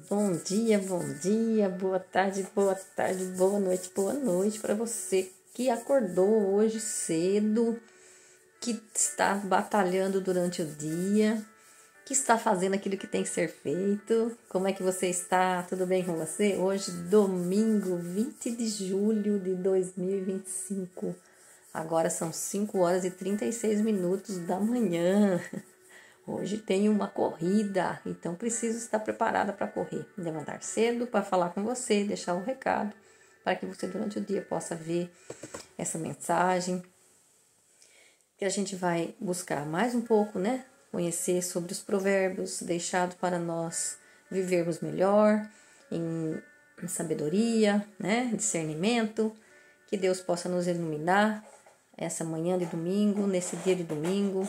bom dia, boa tarde, boa noite para você que acordou hoje cedo, que está batalhando durante o dia, que está fazendo aquilo que tem que ser feito. Como é que você está? Tudo bem com você? Hoje, domingo, 20 de julho de 2025. Agora são 5 horas e 36 minutos da manhã. Hoje tem uma corrida, então preciso estar preparada para correr. Levantar cedo para falar com você, deixar um recado, para que você durante o dia possa ver essa mensagem. Que a gente vai buscar mais um pouco, né? Conhecer sobre os provérbios deixados para nós vivermos melhor, em sabedoria, né? Discernimento. Que Deus possa nos iluminar essa manhã de domingo, nesse dia de domingo.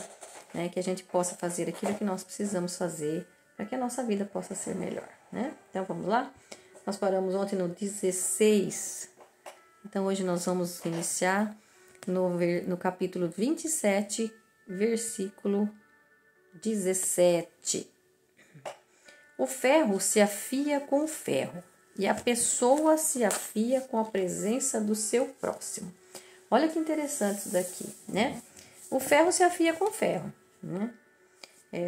Né, que a gente possa fazer aquilo que nós precisamos fazer para que a nossa vida possa ser melhor, né? Então, vamos lá? Nós paramos ontem no 16, então hoje nós vamos iniciar no capítulo 27, versículo 17. O ferro se afia com o ferro e a pessoa se afia com a presença do seu próximo. Olha que interessante isso daqui, né? O ferro se afia com o ferro, né?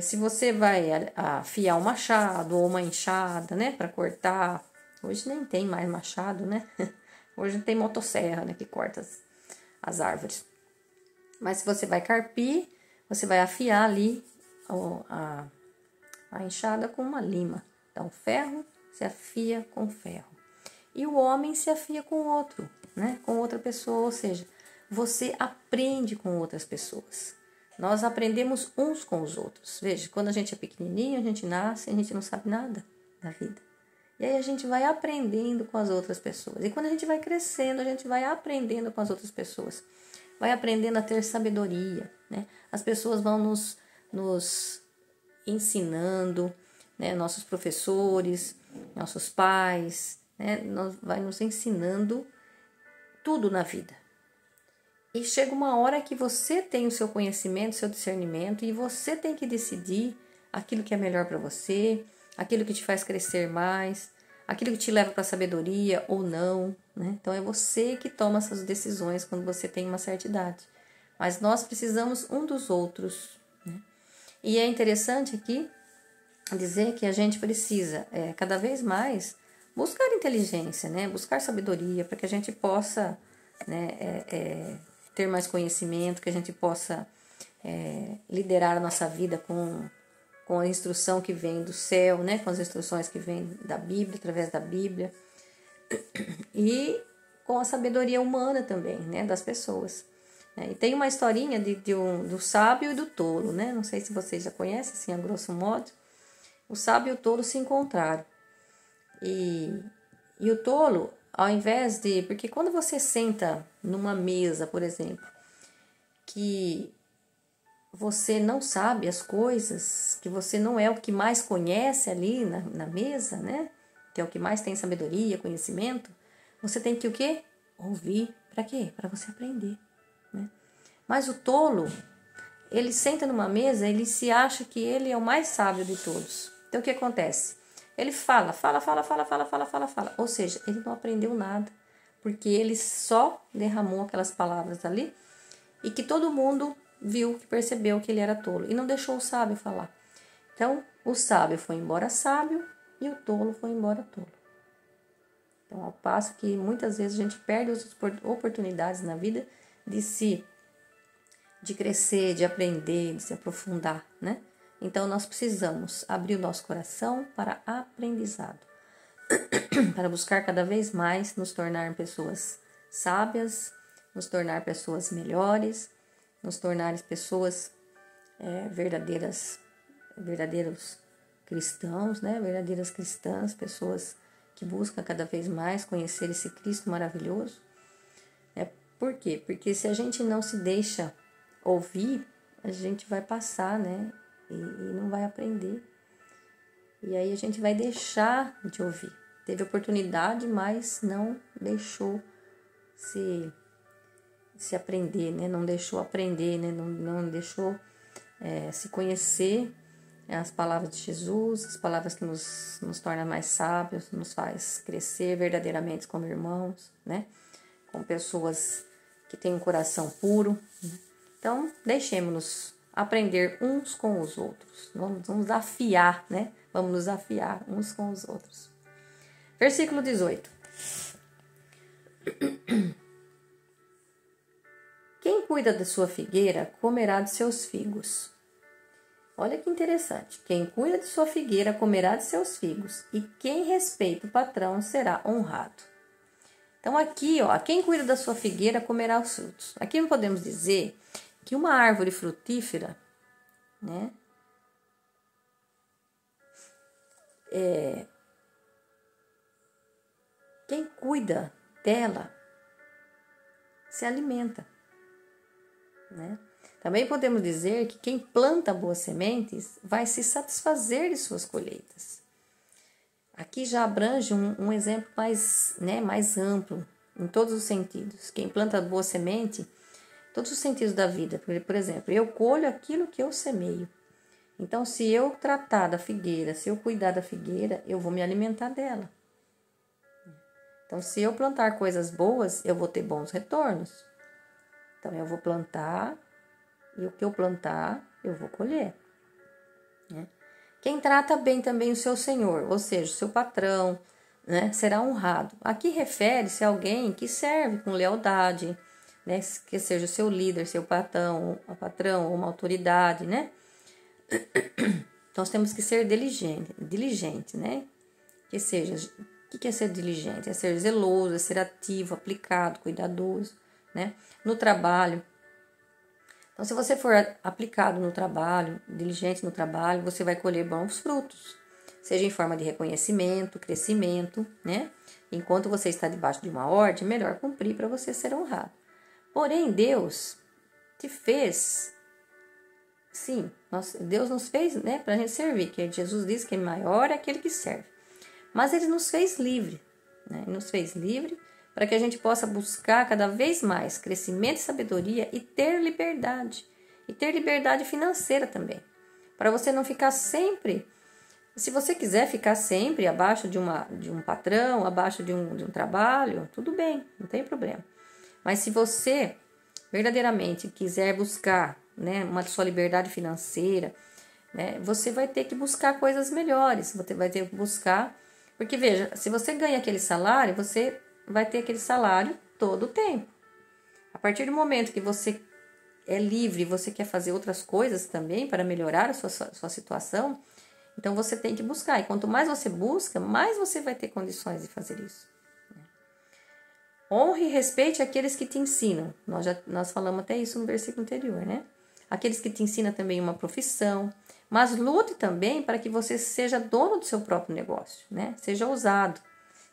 Se você vai afiar um machado ou uma enxada, né, para cortar, hoje nem tem mais machado, né? Hoje tem motosserra, né, que corta as árvores. Mas se você vai carpir, você vai afiar ali a enxada com uma lima. Então, ferro se afia com ferro. E o homem se afia com outro, né, com outra pessoa, ou seja, você aprende com outras pessoas. Nós aprendemos uns com os outros. Veja, quando a gente é pequenininho, a gente nasce, a gente não sabe nada da vida. E aí a gente vai aprendendo com as outras pessoas. E quando a gente vai crescendo, a gente vai aprendendo com as outras pessoas. Vai aprendendo a ter sabedoria, né? As pessoas vão nos ensinando, né? Nossos professores, nossos pais, né? Vai nos ensinando tudo na vida. E chega uma hora que você tem o seu conhecimento, o seu discernimento, e você tem que decidir aquilo que é melhor para você, aquilo que te faz crescer mais, aquilo que te leva para a sabedoria ou não, né? Então é você que toma essas decisões quando você tem uma certa idade. Mas nós precisamos um dos outros, né? E é interessante aqui dizer que a gente precisa cada vez mais buscar inteligência, né? Buscar sabedoria para que a gente possa, né, ter mais conhecimento, que a gente possa liderar a nossa vida com a instrução que vem do céu, né? Com as instruções que vêm da Bíblia, através da Bíblia, e com a sabedoria humana também, né? Das pessoas. E tem uma historinha do sábio e do tolo, né? Não sei se vocês já conhecem, assim, a grosso modo. O sábio e o tolo se encontraram. E o tolo, ao invés de... Porque quando você senta numa mesa, por exemplo, que você não sabe as coisas, que você não é o que mais conhece ali na mesa, né? Que é o que mais tem sabedoria, conhecimento, você tem que o quê? Ouvir. Para quê? Para você aprender, né? Mas o tolo, ele senta numa mesa, ele se acha que ele é o mais sábio de todos. Então, o que acontece? Ele fala. Ou seja, ele não aprendeu nada, porque ele só derramou aquelas palavras ali e que todo mundo viu, que percebeu que ele era tolo e não deixou o sábio falar. Então, o sábio foi embora sábio e o tolo foi embora tolo. Então, ao passo que muitas vezes a gente perde as oportunidades na vida de crescer, de aprender, de se aprofundar, né? Então, nós precisamos abrir o nosso coração para aprendizado, para buscar cada vez mais nos tornar pessoas sábias, nos tornar pessoas melhores, nos tornar pessoas verdadeiros cristãos, né? Verdadeiras cristãs, pessoas que buscam cada vez mais conhecer esse Cristo maravilhoso. Por quê? Porque se a gente não se deixa ouvir, a gente vai passar, né? E não vai aprender. E aí a gente vai deixar de ouvir. Teve oportunidade, mas não deixou se aprender, né? Não deixou aprender, né? Não deixou se conhecer as palavras de Jesus, as palavras que nos tornam mais sábios, nos faz crescer verdadeiramente como irmãos, né? Com pessoas que têm um coração puro. Né? Então, deixemos-nos aprender uns com os outros. Vamos afiar, né? Vamos nos afiar uns com os outros. Versículo 18. Quem cuida da sua figueira comerá de seus figos. Olha que interessante. Quem cuida de sua figueira comerá de seus figos, e quem respeita o patrão será honrado. Então aqui, ó, quem cuida da sua figueira comerá os frutos. Aqui não podemos dizer que uma árvore frutífera, né, quem cuida dela se alimenta, né? Também podemos dizer que quem planta boas sementes vai se satisfazer de suas colheitas. Aqui já abrange um exemplo mais, né, mais amplo, em todos os sentidos. Quem planta boa semente, todos os sentidos da vida. Por exemplo, eu colho aquilo que eu semeio. Então, se eu tratar da figueira, se eu cuidar da figueira, eu vou me alimentar dela. Então, se eu plantar coisas boas, eu vou ter bons retornos. Então, eu vou plantar, e o que eu plantar, eu vou colher. Né? Quem trata bem também o seu senhor, ou seja, o seu patrão, né, será honrado. Aqui refere-se a alguém que serve com lealdade, né, que seja o seu líder, seu patrão ou uma autoridade, né? Então, nós temos que ser diligente, né? Que seja, o que é ser diligente? É ser zeloso, é ser ativo, aplicado, cuidadoso, né? No trabalho. Então, se você for aplicado no trabalho, diligente no trabalho, você vai colher bons frutos. Seja em forma de reconhecimento, crescimento, né? Enquanto você está debaixo de uma ordem, melhor cumprir para você ser honrado. Porém, Deus te fez, sim, Deus nos fez, né, para a gente servir, que Jesus diz que maior é aquele que serve. Mas Ele nos fez livre, né? Ele nos fez livre para que a gente possa buscar cada vez mais crescimento e sabedoria e ter liberdade. E ter liberdade financeira também. Para você não ficar sempre, se você quiser ficar sempre abaixo de um patrão, abaixo de um trabalho, tudo bem, não tem problema. Mas se você verdadeiramente quiser buscar, né, uma sua liberdade financeira, né, você vai ter que buscar coisas melhores, você vai ter que buscar, porque veja, se você ganha aquele salário, você vai ter aquele salário todo o tempo. A partir do momento que você é livre, você quer fazer outras coisas também para melhorar a sua situação, então você tem que buscar. E quanto mais você busca, mais você vai ter condições de fazer isso. Honre e respeite aqueles que te ensinam. Nós falamos até isso no versículo anterior, né? Aqueles que te ensinam também uma profissão. Mas lute também para que você seja dono do seu próprio negócio, né? Seja ousado.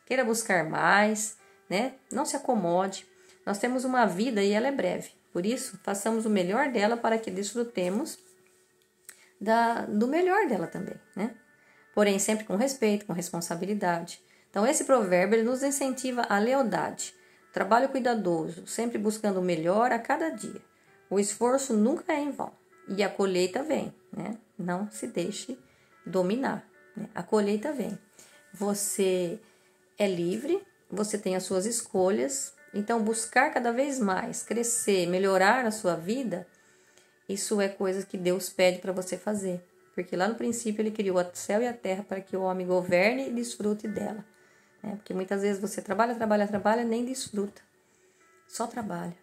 Queira buscar mais, né? Não se acomode. Nós temos uma vida e ela é breve. Por isso, façamos o melhor dela para que desfrutemos do melhor dela também, né? Porém, sempre com respeito, com responsabilidade. Então, esse provérbio ele nos incentiva a lealdade, trabalho cuidadoso, sempre buscando o melhor a cada dia. O esforço nunca é em vão e a colheita vem, né? Não se deixe dominar, né? A colheita vem. Você é livre, você tem as suas escolhas, então buscar cada vez mais, crescer, melhorar a sua vida, isso é coisa que Deus pede para você fazer. Porque lá no princípio Ele criou o céu e a terra para que o homem governe e desfrute dela. Né? Porque muitas vezes você trabalha, nem desfruta. Só trabalha.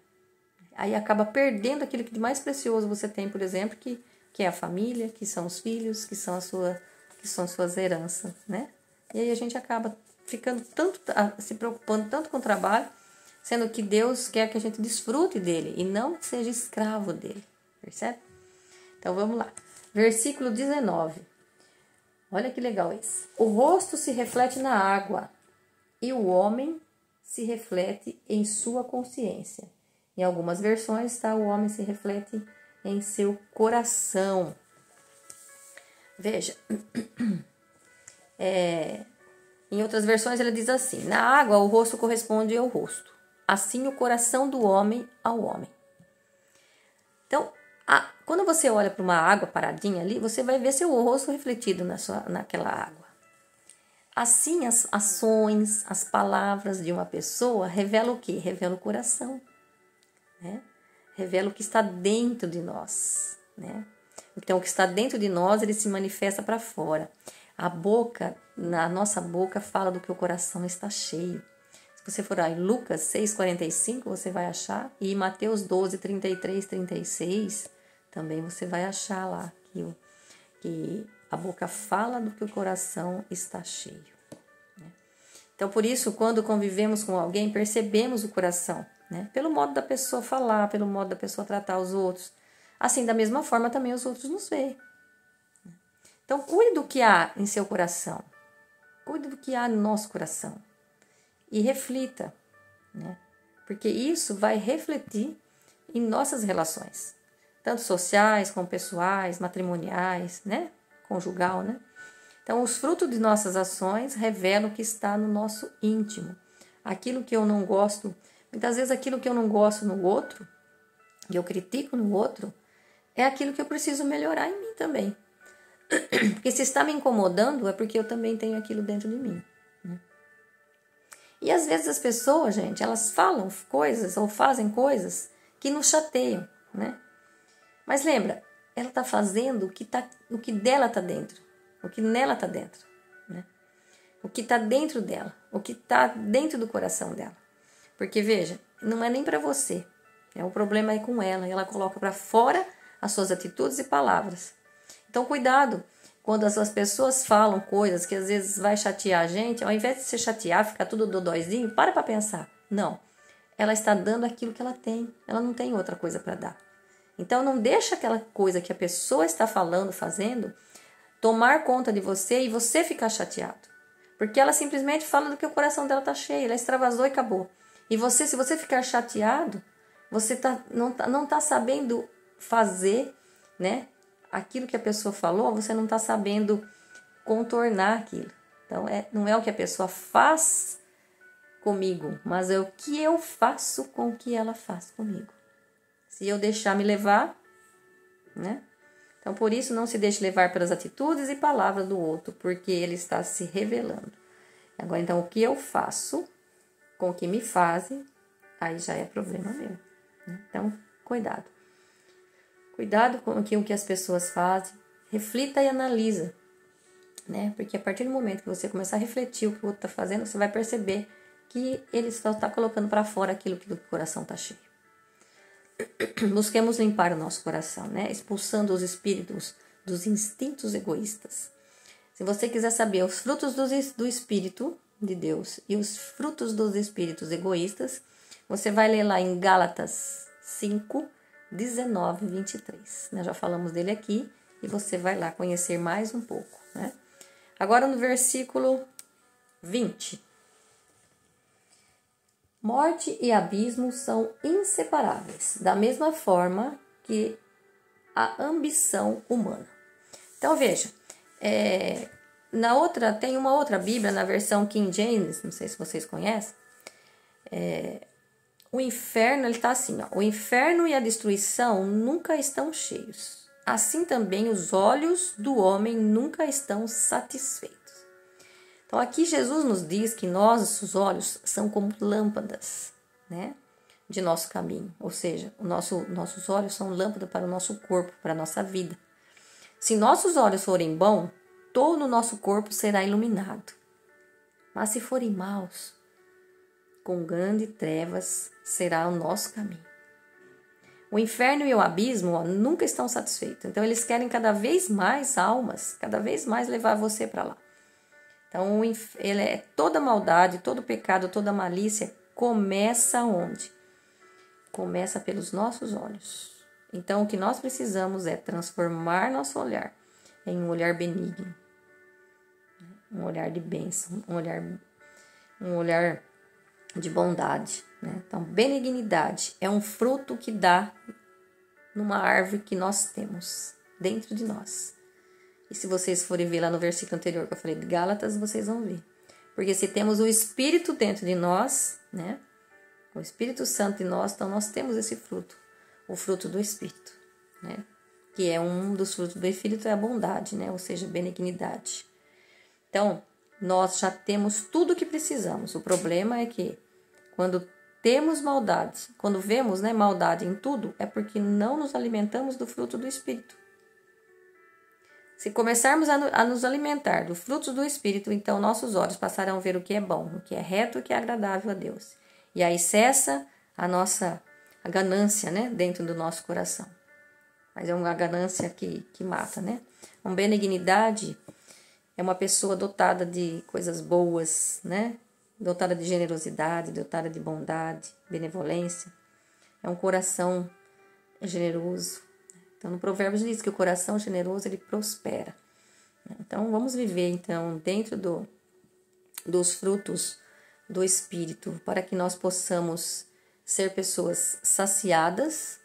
Aí acaba perdendo aquilo que de mais precioso você tem, por exemplo, que é a família, que são os filhos, que são suas heranças, né? E aí a gente acaba ficando se preocupando tanto com o trabalho, sendo que Deus quer que a gente desfrute dele e não seja escravo dele. Percebe? Então vamos lá. Versículo 19. Olha que legal esse. O rosto se reflete na água e o homem se reflete em sua consciência. Em algumas versões está o homem se reflete em seu coração. Veja. Em outras versões ele diz assim: na água o rosto corresponde ao rosto. Assim o coração do homem ao homem. Então, Quando você olha para uma água paradinha ali, você vai ver seu rosto refletido naquela água. Assim, as ações, as palavras de uma pessoa revelam o quê? Revela o coração, né? Revela o que está dentro de nós, né? Então, o que está dentro de nós, ele se manifesta para fora. A boca, na nossa boca, fala do que o coração está cheio. Se você for em Lucas 6,45, você vai achar. E em Mateus 12, 33, 36, também você vai achar lá que a boca fala do que o coração está cheio. Né? Então, por isso, quando convivemos com alguém, percebemos o coração. Né? Pelo modo da pessoa falar, pelo modo da pessoa tratar os outros. Assim, da mesma forma, também os outros nos veem. Então, cuide do que há em seu coração. Cuide do que há no nosso coração. E reflita, né? Porque isso vai refletir em nossas relações. Tanto sociais, como pessoais, matrimoniais, né? Conjugal, né? Então, os frutos de nossas ações revelam o que está no nosso íntimo. Aquilo que eu não gosto, muitas vezes aquilo que eu não gosto no outro, que eu critico no outro, é aquilo que eu preciso melhorar em mim também. Porque se está me incomodando, é porque eu também tenho aquilo dentro de mim. Né? E às vezes as pessoas, gente, elas falam coisas ou fazem coisas que nos chateiam, né? Mas lembra, ela está fazendo o que dela está dentro, o que nela está dentro, né? O que está dentro dela, o que está dentro do coração dela. Porque veja, não é nem para você, o problema é com ela, e ela coloca para fora as suas atitudes e palavras. Então, cuidado, quando as pessoas falam coisas que às vezes vai chatear a gente, ao invés de se chatear, ficar tudo dodóizinho, para pensar. Não, ela está dando aquilo que ela tem, ela não tem outra coisa para dar. Então, não deixa aquela coisa que a pessoa está falando, fazendo, tomar conta de você e você ficar chateado. Porque ela simplesmente fala do que o coração dela está cheio, ela extravasou e acabou. E você, se você ficar chateado, você não tá sabendo fazer, né? Aquilo que a pessoa falou, você não está sabendo contornar aquilo. Então, não é o que a pessoa faz comigo, mas é o que eu faço com o que ela faz comigo. Se eu deixar me levar, né? Então, por isso, não se deixe levar pelas atitudes e palavras do outro, porque ele está se revelando. Agora, então, o que eu faço com o que me fazem, aí já é problema meu. Né? Então, cuidado. Cuidado com o que as pessoas fazem, reflita e analisa, né? Porque a partir do momento que você começar a refletir o que o outro está fazendo, você vai perceber que ele só está colocando para fora aquilo que do coração está cheio. Busquemos limpar o nosso coração, né? Expulsando os espíritos dos instintos egoístas. Se você quiser saber os frutos do Espírito de Deus e os frutos dos espíritos egoístas, você vai ler lá em Gálatas 5, 19 e 23. Nós já falamos dele aqui e você vai lá conhecer mais um pouco, né? Agora no versículo 20. Morte e abismo são inseparáveis, da mesma forma que a ambição humana. Então veja, tem uma outra Bíblia, na versão King James, não sei se vocês conhecem, o inferno, ele está assim, ó, o inferno e a destruição nunca estão cheios. Assim também os olhos do homem nunca estão satisfeitos. Então aqui Jesus nos diz que nossos olhos são como lâmpadas, né, de nosso caminho. Ou seja, nossos olhos são lâmpadas para o nosso corpo, para a nossa vida. Se nossos olhos forem bons, todo o nosso corpo será iluminado. Mas se forem maus, com grandes trevas será o nosso caminho. O inferno e o abismo nunca estão satisfeitos. Então, eles querem cada vez mais almas, cada vez mais levar você para lá. Então, toda maldade, todo pecado, toda malícia começa onde? Começa pelos nossos olhos. Então, o que nós precisamos é transformar nosso olhar em um olhar benigno, um olhar de bênção, um olhar de bondade, né? Então, benignidade é um fruto que dá numa árvore que nós temos dentro de nós. E se vocês forem ver lá no versículo anterior que eu falei de Gálatas, vocês vão ver. Porque se temos o Espírito dentro de nós, né? O Espírito Santo em nós, então nós temos esse fruto, o fruto do Espírito, né? que é um dos frutos do Espírito, é a bondade, né? Ou seja, benignidade. Então, nós já temos tudo o que precisamos. O problema é que quando temos maldade, quando vemos, né, maldade em tudo, é porque não nos alimentamos do fruto do Espírito. Se começarmos a nos alimentar do fruto do Espírito, então nossos olhos passarão a ver o que é bom, o que é reto, o que é agradável a Deus. E aí cessa a ganância, né, dentro do nosso coração. Mas é uma ganância que mata, né? Uma benignidade é uma pessoa dotada de coisas boas, né? Dotada de generosidade, dotada de bondade, benevolência. É um coração generoso. Então, no Provérbios diz que o coração generoso, ele prospera. Então, vamos viver, então, dentro dos frutos do Espírito, para que nós possamos ser pessoas saciadas,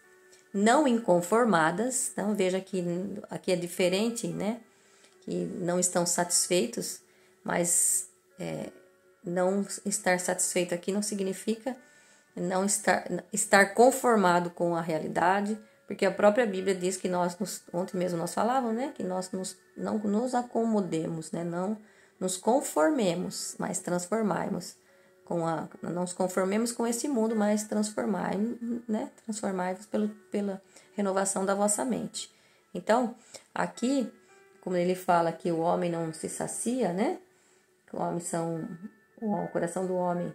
não inconformadas. Então, veja que aqui é diferente, né? Que não estão satisfeitos, mas não estar satisfeito aqui não significa não estar conformado com a realidade, porque a própria Bíblia diz que ontem mesmo nós falávamos, né? Que nós não nos acomodemos, né? Não nos conformemos, mas transformai-nos. Não nos conformemos com esse mundo, mas transformai-vos pela renovação da vossa mente. Então, aqui, como ele fala que o homem não se sacia, né? O coração do homem,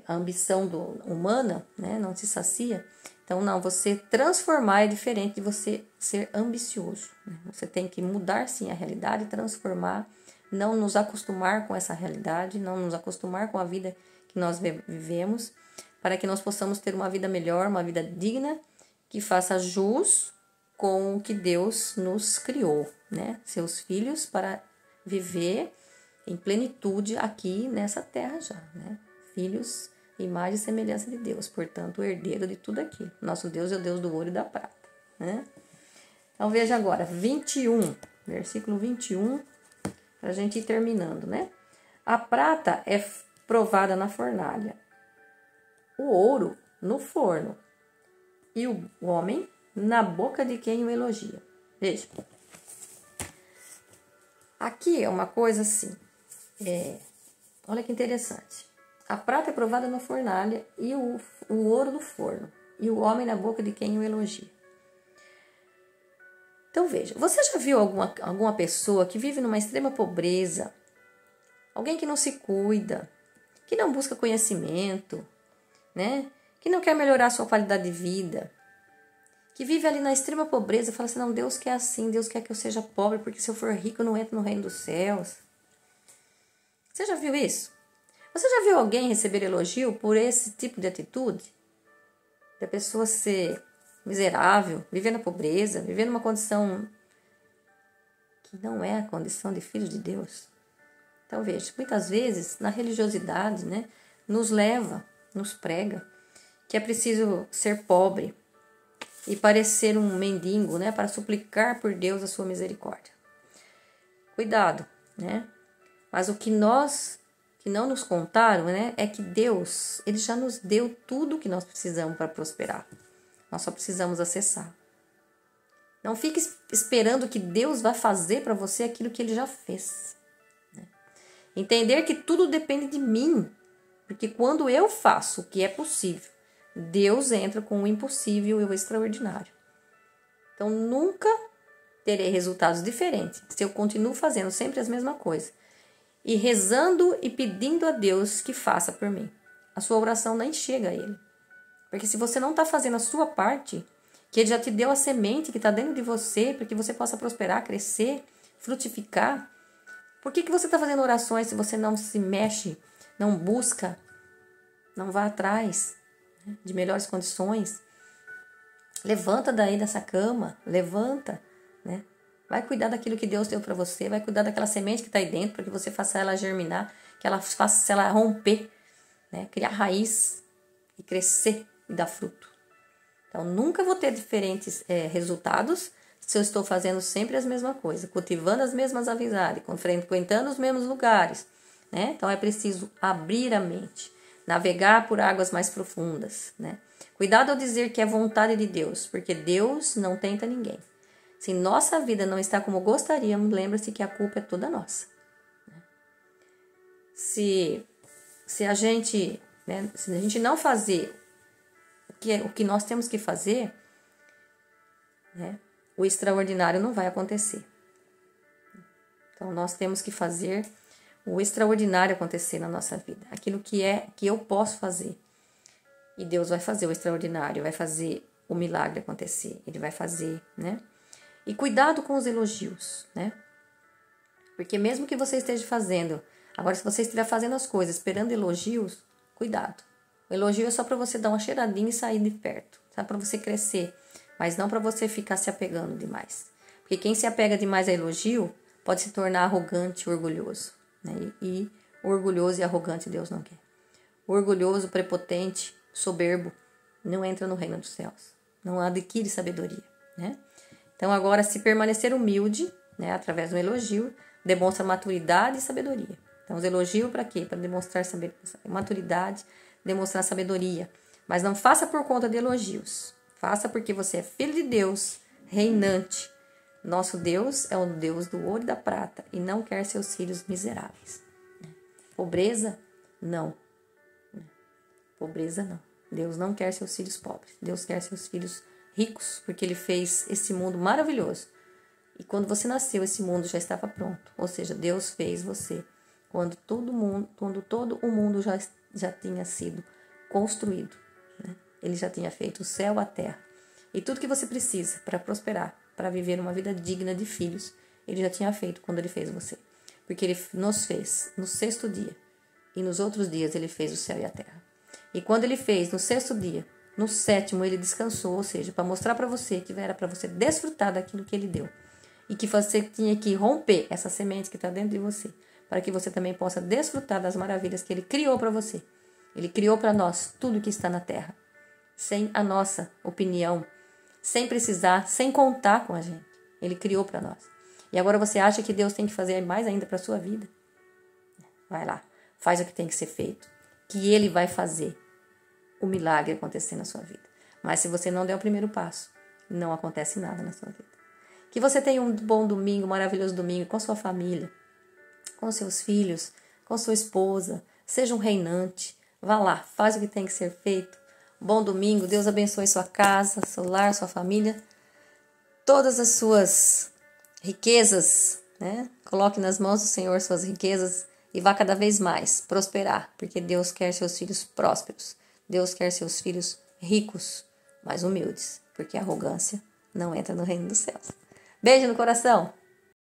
a ambição humana, né? Não se sacia. Então, não, você transformar é diferente de você ser ambicioso. Né? Você tem que mudar, sim, a realidade, transformar, não nos acostumar com essa realidade, não nos acostumar com a vida que nós vivemos, para que nós possamos ter uma vida melhor, uma vida digna, que faça jus com o que Deus nos criou, né? Seus filhos, para viver em plenitude aqui nessa terra já, né? Filhos, imagem e semelhança de Deus, portanto, o herdeiro de tudo aquilo. Nosso Deus é o Deus do ouro e da prata, né? Então, veja agora, 21, versículo 21, para a gente ir terminando, né? A prata é provada na fornalha, o ouro no forno, e o homem na boca de quem o elogia. Veja. Aqui é uma coisa assim, olha que interessante. A prata é provada na fornalha e o ouro no forno, e o homem na boca de quem o elogia. Então veja, você já viu alguma pessoa que vive numa extrema pobreza, alguém que não se cuida, que não busca conhecimento, né? Que não quer melhorar a sua qualidade de vida, que vive ali na extrema pobreza e fala assim, não, Deus quer assim, Deus quer que eu seja pobre, porque se eu for rico eu não entro no reino dos céus. Você já viu isso? Você já viu alguém receber elogio por esse tipo de atitude? Da pessoa ser miserável, viver na pobreza, viver numa condição que não é a condição de filho de Deus. Então veja, muitas vezes na religiosidade, né, nos prega que é preciso ser pobre e parecer um mendigo, né, para suplicar por Deus a sua misericórdia. Cuidado, né? Mas o que não nos contaram, né, é que Deus, ele já nos deu tudo o que nós precisamos para prosperar. Nós só precisamos acessar. Não fique esperando que Deus vai fazer para você aquilo que ele já fez. Né? Entender que tudo depende de mim, porque quando eu faço o que é possível, Deus entra com o impossível e o extraordinário. Então, nunca terei resultados diferentes se eu continuo fazendo sempre as mesmas coisas e rezando e pedindo a Deus que faça por mim. A sua oração nem chega a Ele. Porque se você não está fazendo a sua parte, que Ele já te deu a semente que está dentro de você, para que você possa prosperar, crescer, frutificar, por que você está fazendo orações se você não se mexe, não busca, não vai atrás de melhores condições? Levanta daí dessa cama, levanta, né? Vai cuidar daquilo que Deus deu para você, vai cuidar daquela semente que está aí dentro, para que você faça ela germinar, que ela faça ela romper, né? Criar raiz e crescer e dar fruto. Então, nunca vou ter diferentes resultados se eu estou fazendo sempre as mesmas coisas, cultivando as mesmas amizades, frequentando os mesmos lugares, né? Então, é preciso abrir a mente, navegar por águas mais profundas, né? Cuidado ao dizer que é vontade de Deus, porque Deus não tenta ninguém. Se nossa vida não está como gostaríamos, lembre-se que a culpa é toda nossa. Se a gente, né, se a gente não fazer o que nós temos que fazer, né, o extraordinário não vai acontecer. Então, nós temos que fazer o extraordinário acontecer na nossa vida. Aquilo que eu posso fazer. E Deus vai fazer o extraordinário, vai fazer o milagre acontecer. Ele vai fazer, né? E cuidado com os elogios, né? Porque mesmo que você esteja fazendo, agora se você estiver fazendo as coisas esperando elogios, cuidado. O elogio é só para você dar uma cheiradinha e sair de perto, sabe? Para você crescer, mas não para você ficar se apegando demais. Porque quem se apega demais a elogio pode se tornar arrogante e orgulhoso, né? E orgulhoso e arrogante Deus não quer. O orgulhoso, prepotente, soberbo não entra no reino dos céus, não adquire sabedoria, né? Então agora, se permanecer humilde, né, através do elogio, demonstra maturidade e sabedoria. Então os elogios para quê? Para demonstrar maturidade, demonstrar sabedoria. Mas não faça por conta de elogios, faça porque você é filho de Deus, reinante. Nosso Deus é o Deus do ouro e da prata e não quer seus filhos miseráveis. Pobreza? Não. Pobreza não. Deus não quer seus filhos pobres. Deus quer seus filhos ricos, porque Ele fez esse mundo maravilhoso. E quando você nasceu, esse mundo já estava pronto. Ou seja, Deus fez você quando todo o mundo já tinha sido construído, né? Ele já tinha feito o céu, a terra. E tudo que você precisa para prosperar, para viver uma vida digna de filhos, Ele já tinha feito quando Ele fez você. Porque Ele nos fez no 6º dia. E nos outros dias Ele fez o céu e a terra. E quando Ele fez no 6º dia, no 7º Ele descansou, ou seja, para mostrar para você que era para você desfrutar daquilo que Ele deu. E que você tinha que romper essa semente que está dentro de você, para que você também possa desfrutar das maravilhas que Ele criou para você. Ele criou para nós tudo que está na terra, sem a nossa opinião, sem precisar, sem contar com a gente. Ele criou para nós. E agora você acha que Deus tem que fazer mais ainda para a sua vida? Vai lá, faz o que tem que ser feito, que Ele vai fazer o milagre acontecer na sua vida. Mas se você não der o primeiro passo, não acontece nada na sua vida. Que você tenha um bom domingo, um maravilhoso domingo com sua família, com seus filhos, com sua esposa. Seja um reinante. Vá lá, faz o que tem que ser feito. Bom domingo, Deus abençoe sua casa, seu lar, sua família. Todas as suas riquezas, né? Coloque nas mãos do Senhor suas riquezas e vá cada vez mais prosperar, porque Deus quer seus filhos prósperos. Deus quer seus filhos ricos, mas humildes, porque a arrogância não entra no reino dos céus. Beijo no coração!